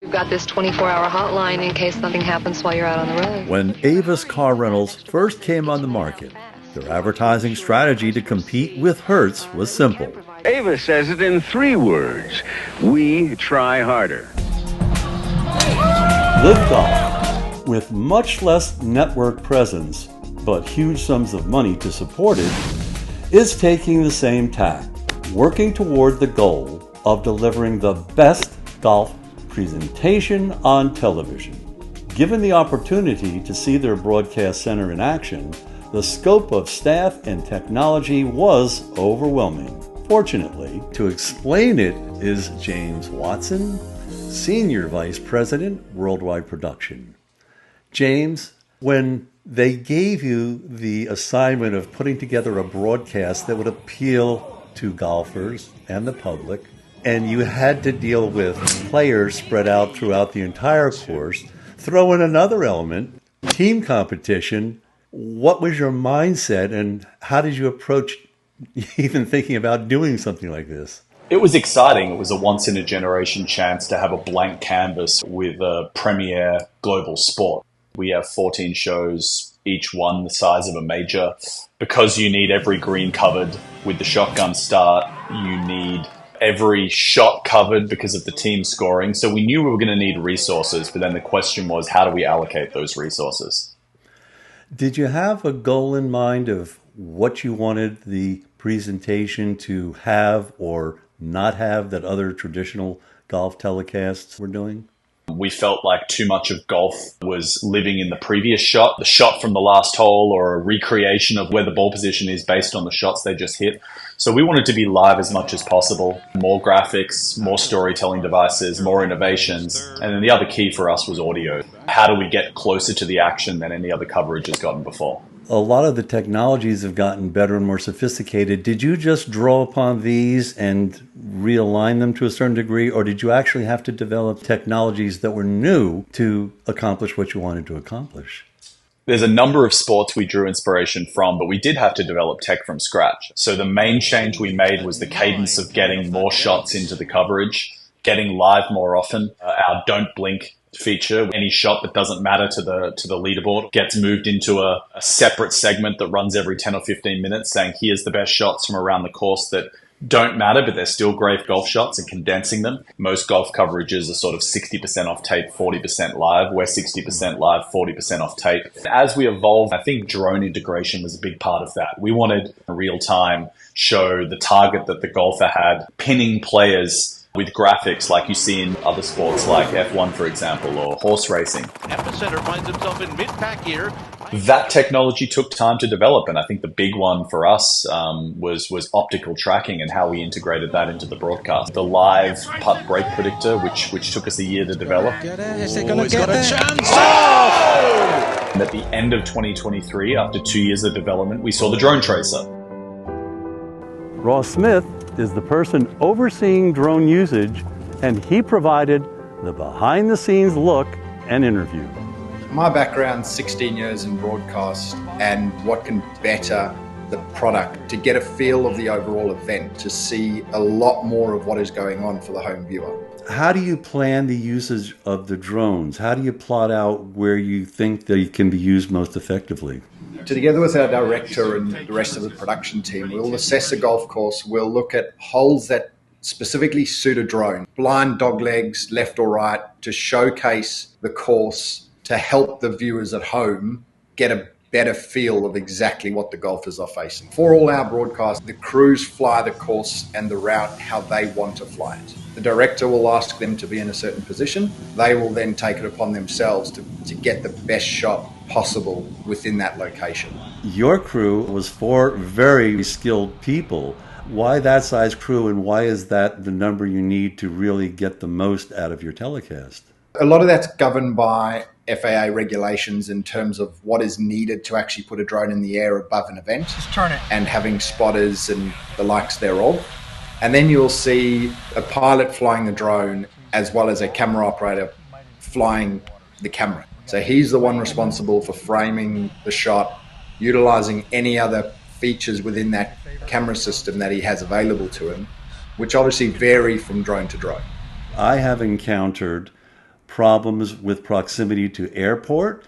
We've got this 24-hour hotline in case something happens while you're out on the road. When Avis Car Rentals first came on the market, their advertising strategy to compete with Hertz was simple. Avis says it in 3 words: we try harder. LIV Golf, with much less network presence, but huge sums of money to support it, is taking the same tack, working toward the goal of delivering the best golf presentation on television. Given the opportunity to see their broadcast center in action, the scope of staff and technology was overwhelming. Fortunately, to explain it is James Watson, Senior Vice President, Worldwide Production. James, when they gave you the assignment of putting together a broadcast that would appeal to golfers and the public, and you had to deal with players spread out throughout the entire course, throw in another element, team competition, what was your mindset and how did you approach even thinking about doing something like this? It was exciting. It was a once-in-a-generation chance to have a blank canvas with a premier global sport. We have 14 shows, each one the size of a major. Because you need every green covered with the shotgun start, you need every shot covered because of the team scoring. So we knew we were going to need resources, but then the question was, how do we allocate those resources? Did you have a goal in mind of what you wanted the presentation to have or not have that other traditional golf telecasts were doing? We felt like too much of golf was living in the previous shot, the shot from the last hole, or a recreation of where the ball position is based on the shots they just hit. So we wanted to be live as much as possible. More graphics, more storytelling devices, more innovations. And then the other key for us was audio. How do we get closer to the action than any other coverage has gotten before? A lot of the technologies have gotten better and more sophisticated. Did you just draw upon these and realign them to a certain degree, or did you actually have to develop technologies that were new to accomplish what you wanted to accomplish? There's a number of sports we drew inspiration from, but we did have to develop tech from scratch. So the main change we made was the cadence of getting more shots into the coverage, getting live more often. Our Don't Blink feature, any shot that doesn't matter to the leaderboard gets moved into a separate segment that runs every 10 or 15 minutes saying, here's the best shots from around the course that don't matter, but they're still great golf shots, and condensing them. Most golf coverages are sort of 60% off tape, 40% live. We're 60% live, 40% off tape. As we evolved, I think drone integration was a big part of that. We wanted a real-time show the target that the golfer had, pinning players with graphics like you see in other sports like F1, for example, or horse racing. Epicenter finds himself in mid-pack here. That technology took time to develop, and I think the big one for us was optical tracking and how we integrated that into the broadcast. The live putt break predictor, which took us a year to develop. He's got a chance! Oh! And at the end of 2023, after 2 years of development, we saw the drone tracer. Ross Smith is the person overseeing drone usage, and he provided the behind-the-scenes look and interview. My background, 16 years in broadcast, and what can better the product to get a feel of the overall event, to see a lot more of what is going on for the home viewer. How do you plan the usage of the drones? How do you plot out where you think they can be used most effectively? Together with our director and the rest of the production team, we'll assess a golf course. We'll look at holes that specifically suit a drone, blind dog legs, left or right, to showcase the course, to help the viewers at home get a better feel of exactly what the golfers are facing. For all our broadcasts, the crews fly the course and the route how they want to fly it. The director will ask them to be in a certain position. They will then take it upon themselves to get the best shot possible within that location. Your crew was 4 very skilled people. Why that size crew, and why is that the number you need to really get the most out of your telecast? A lot of that's governed by FAA regulations in terms of what is needed to actually put a drone in the air above an event. Just turn it. And having spotters and the likes thereof. And then you'll see a pilot flying the drone as well as a camera operator flying the camera. So he's the one responsible for framing the shot, utilizing any other features within that camera system that he has available to him, which obviously vary from drone to drone. I have encountered problems with proximity to airport,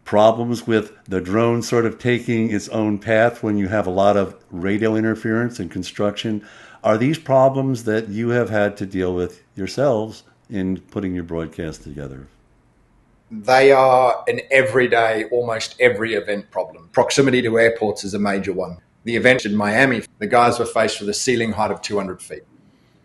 problems with the drone sort of taking its own path when you have a lot of radio interference and construction. Are these problems that you have had to deal with yourselves in putting your broadcast together? They are an everyday, almost every event problem. Proximity to airports is a major one. The event in Miami, the guys were faced with a ceiling height of 200 feet.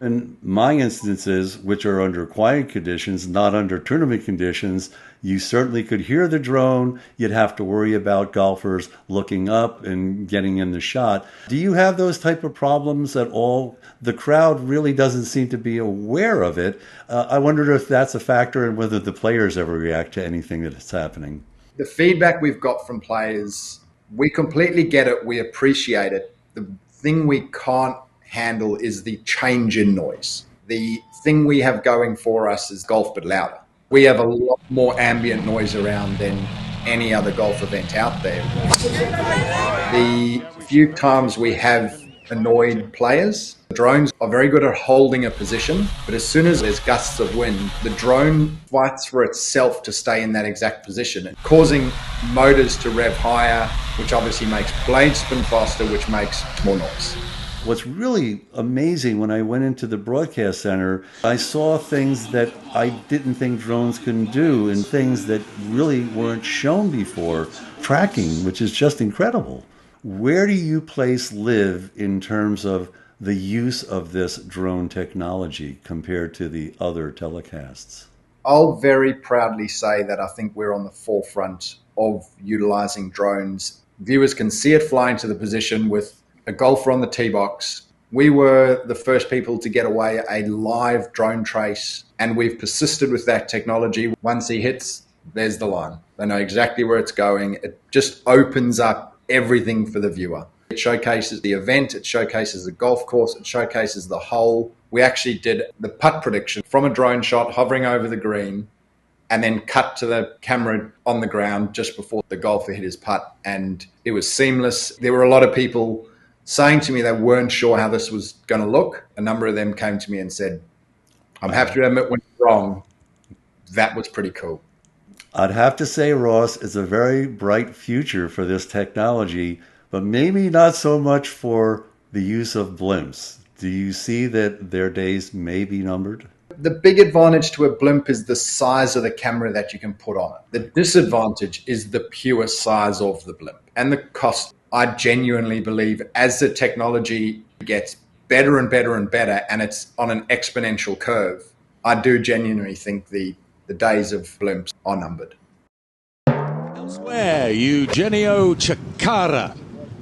In my instances, which are under quiet conditions, not under tournament conditions, you certainly could hear the drone. You'd have to worry about golfers looking up and getting in the shot. Do you have those type of problems at all? The crowd really doesn't seem to be aware of it. I wondered if that's a factor and whether the players ever react to anything that's happening. The feedback we've got from players, we completely get it. We appreciate it. The thing we can't handle is the change in noise. The thing we have going for us is golf but louder. We have a lot more ambient noise around than any other golf event out there. The few times we have annoyed players, the drones are very good at holding a position, but as soon as there's gusts of wind, the drone fights for itself to stay in that exact position, causing motors to rev higher, which obviously makes blades spin faster, which makes more noise. What's really amazing, when I went into the broadcast center, I saw things that I didn't think drones can do and things that really weren't shown before. Tracking, which is just incredible. Where do you place LIV in terms of the use of this drone technology compared to the other telecasts? I'll very proudly say that I think we're on the forefront of utilizing drones. Viewers can see it flying to the position with a golfer on the tee box. We were the first people to get away a live drone trace, and we've persisted with that technology. Once he hits, there's the line. They know exactly where it's going. It just opens up everything for the viewer. It showcases the event, it showcases the golf course, it showcases the hole. We actually did the putt prediction from a drone shot hovering over the green, and then cut to the camera on the ground just before the golfer hit his putt, and it was seamless. There were a lot of people saying to me they weren't sure how this was going to look. A number of them came to me and said, I'm happy to admit when it's wrong. That was pretty cool. I'd have to say, Ross, it's a very bright future for this technology, but maybe not so much for the use of blimps. Do you see that their days may be numbered? The big advantage to a blimp is the size of the camera that you can put on it. The disadvantage is the pure size of the blimp and the cost. I genuinely believe as the technology gets better and better and better, and it's on an exponential curve, I do genuinely think the days of blimps are numbered. Elsewhere, Eugenio Chacarra,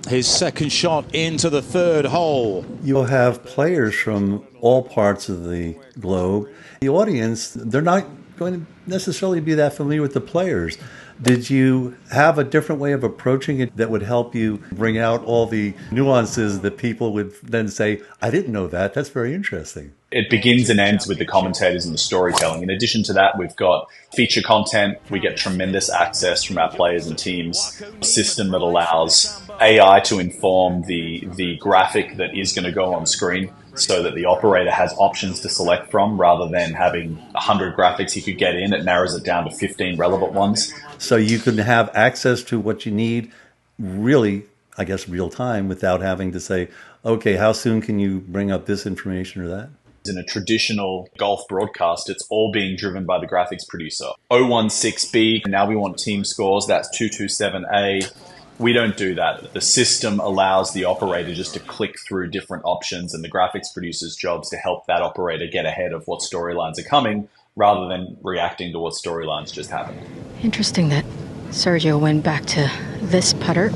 his second shot into the third hole. You'll have players from all parts of the globe. The audience, they're not going to necessarily be that familiar with the players. Did you have a different way of approaching it that would help you bring out all the nuances that people would then say, I didn't know that. That's very interesting. It begins and ends with the commentators and the storytelling. In addition to that, we've got feature content. We get tremendous access from our players and teams. A system that allows AI to inform the graphic that is going to go on screen, so that the operator has options to select from rather than having 100 graphics he could get in. It narrows it down to 15 relevant ones. So you can have access to what you need really, I guess, real time without having to say, okay, how soon can you bring up this information or that? In a traditional golf broadcast, it's all being driven by the graphics producer. 016B, now we want team scores, that's 227A. We don't do that. The system allows the operator just to click through different options, and the graphics producer's job's to help that operator get ahead of what storylines are coming rather than reacting to what storylines just happened. Interesting that Sergio went back to this putter. Do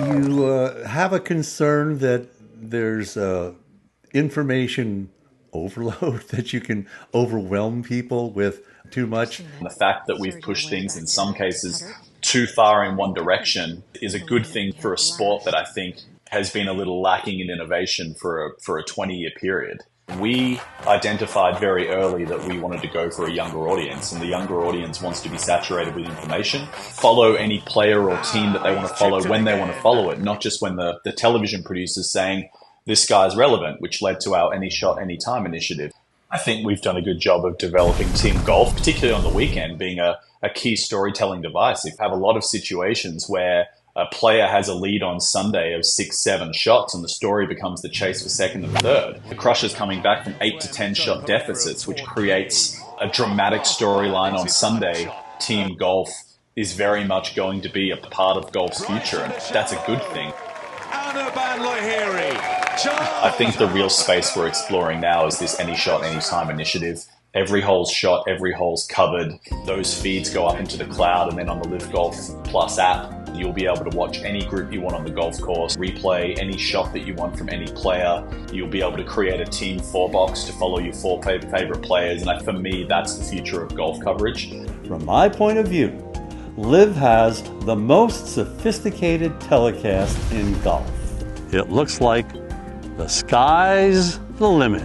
you have a concern that there's information overload, that you can overwhelm people with too much? The fact that we've pushed things in some cases too far in one direction is a good thing for a sport that I think has been a little lacking in innovation for a 20-year period. We identified very early that we wanted to go for a younger audience, and the younger audience wants to be saturated with information, follow any player or team that they want to follow when they want to follow it, not just when the television producer's saying, this guy's relevant, which led to our Any Shot, Anytime initiative. I think we've done a good job of developing team golf, particularly on the weekend, being a key storytelling device. You have a lot of situations where a player has a lead on Sunday of 6-7 shots and the story becomes the chase for second and third. The Crushers coming back from 8 to 10 shot deficits, which creates a dramatic storyline on Sunday. Team golf is very much going to be a part of golf's future, and that's a good thing. I think the real space we're exploring now is this any shot, anytime initiative. Every hole's shot, every hole's covered. Those feeds go up into the cloud, and then on the LIV Golf Plus app, you'll be able to watch any group you want on the golf course, replay any shot that you want from any player. You'll be able to create a team 4-box to follow your 4 favorite players, and for me, that's the future of golf coverage. From my point of view, LIV has the most sophisticated telecast in golf. It looks like the sky's the limit.